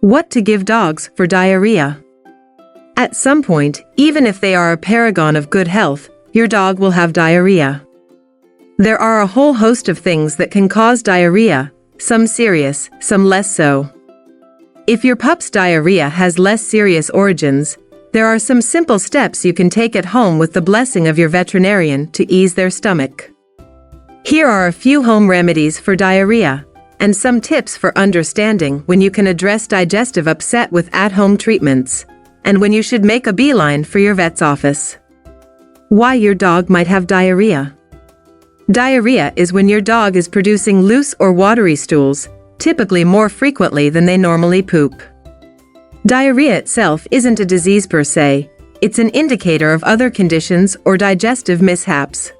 What to give dogs for diarrhea? At some point, even if they are a paragon of good health, your dog will have diarrhea. There are a whole host of things that can cause diarrhea, some serious, some less so. If your pup's diarrhea has less serious origins, there are some simple steps you can take at home with the blessing of your veterinarian to ease their stomach. Here are a few home remedies for diarrhea, and some tips for understanding when you can address digestive upset with at-home treatments, and when you should make a beeline for your vet's office. Why your dog might have diarrhea. Diarrhea is when your dog is producing loose or watery stools, typically more frequently than they normally poop. Diarrhea itself isn't a disease per se, it's an indicator of other conditions or digestive mishaps.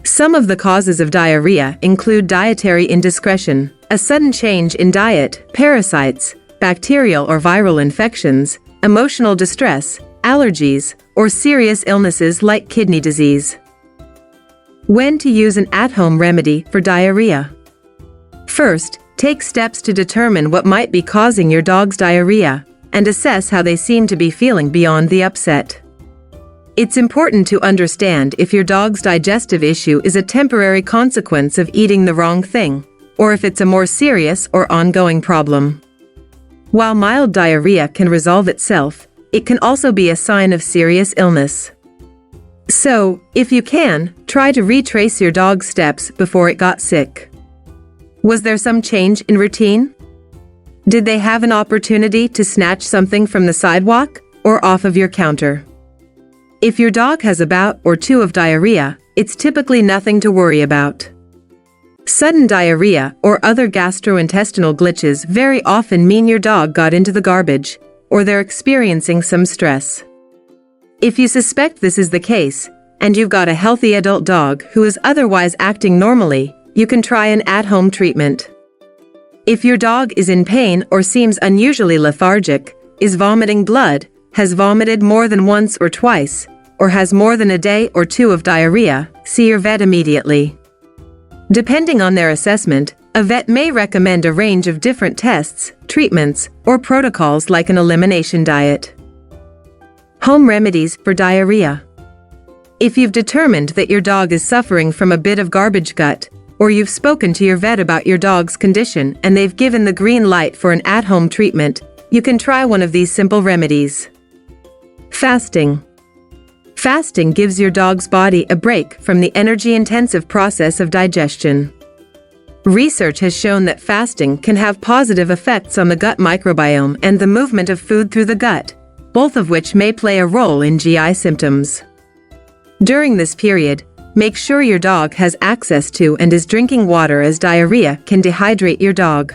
Some of the causes of diarrhea include dietary indiscretion, a sudden change in diet, parasites, bacterial or viral infections, emotional distress, allergies, or serious illnesses like kidney disease. When to use an at-home remedy for diarrhea. First, take steps to determine what might be causing your dog's diarrhea, and assess how they seem to be feeling beyond the upset. It's important to understand if your dog's digestive issue is a temporary consequence of eating the wrong thing, or if it's a more serious or ongoing problem. While mild diarrhea can resolve itself, it can also be a sign of serious illness. So, if you can, try to retrace your dog's steps before it got sick. Was there some change in routine? Did they have an opportunity to snatch something from the sidewalk or off of your counter? If your dog has a bout or two of diarrhea, it's typically nothing to worry about. Sudden diarrhea or other gastrointestinal glitches very often mean your dog got into the garbage, or they're experiencing some stress. If you suspect this is the case, and you've got a healthy adult dog who is otherwise acting normally, you can try an at-home treatment. If your dog is in pain or seems unusually lethargic, is vomiting blood, has vomited more than once or twice, or has more than a day or two of diarrhea, see your vet immediately. Depending on their assessment, a vet may recommend a range of different tests, treatments, or protocols like an elimination diet. Home remedies for diarrhea. If you've determined that your dog is suffering from a bit of garbage gut, or you've spoken to your vet about your dog's condition and they've given the green light for an at-home treatment, you can try one of these simple remedies. Fasting. Fasting gives your dog's body a break from the energy-intensive process of digestion. Research has shown that fasting can have positive effects on the gut microbiome and the movement of food through the gut, both of which may play a role in GI symptoms. During this period, make sure your dog has access to and is drinking water, as diarrhea can dehydrate your dog.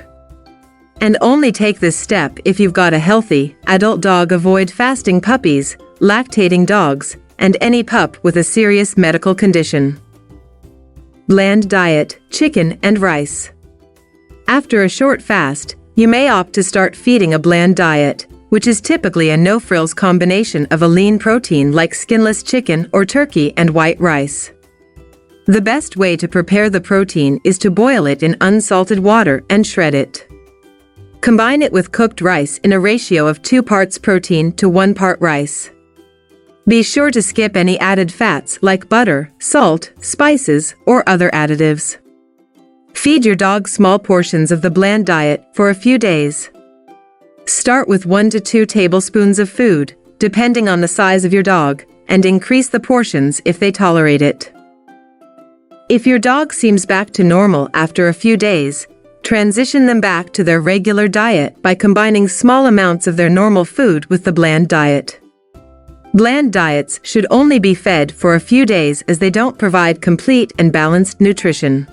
And only take this step if you've got a healthy, adult dog. Avoid fasting puppies, lactating dogs, and any pup with a serious medical condition. Bland diet, chicken and rice. After a short fast, you may opt to start feeding a bland diet, which is typically a no-frills combination of a lean protein like skinless chicken or turkey and white rice. The best way to prepare the protein is to boil it in unsalted water and shred it. Combine it with cooked rice in a ratio of 2 parts protein to 1 part rice. Be sure to skip any added fats like butter, salt, spices, or other additives. Feed your dog small portions of the bland diet for a few days. Start with 1 to 2 tablespoons of food, depending on the size of your dog, and increase the portions if they tolerate it. If your dog seems back to normal after a few days, transition them back to their regular diet by combining small amounts of their normal food with the bland diet. Bland diets should only be fed for a few days as they don't provide complete and balanced nutrition.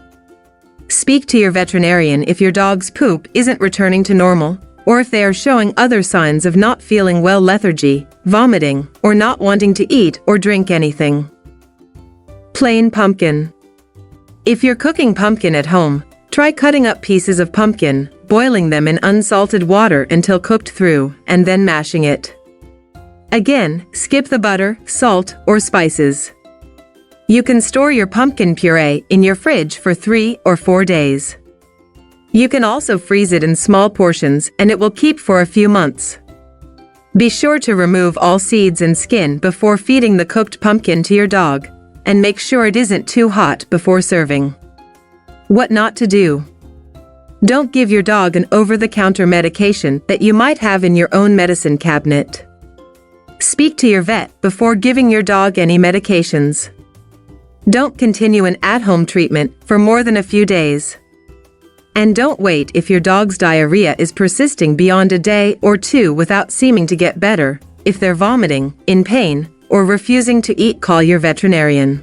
Speak to your veterinarian if your dog's poop isn't returning to normal, or if they are showing other signs of not feeling well, lethargy, vomiting, or not wanting to eat or drink anything. Plain pumpkin. If you're cooking pumpkin at home, try cutting up pieces of pumpkin, boiling them in unsalted water until cooked through, and then mashing it. Again, skip the butter, salt, or spices. You can store your pumpkin puree in your fridge for 3 or 4 days. You can also freeze it in small portions and it will keep for a few months. Be sure to remove all seeds and skin before feeding the cooked pumpkin to your dog, and make sure it isn't too hot before serving. What not to do. Don't give your dog an over-the-counter medication that you might have in your own medicine cabinet. Speak to your vet before giving your dog any medications. Don't continue an at-home treatment for more than a few days. And don't wait if your dog's diarrhea is persisting beyond a day or two without seeming to get better. If they're vomiting, in pain, or refusing to eat, call your veterinarian.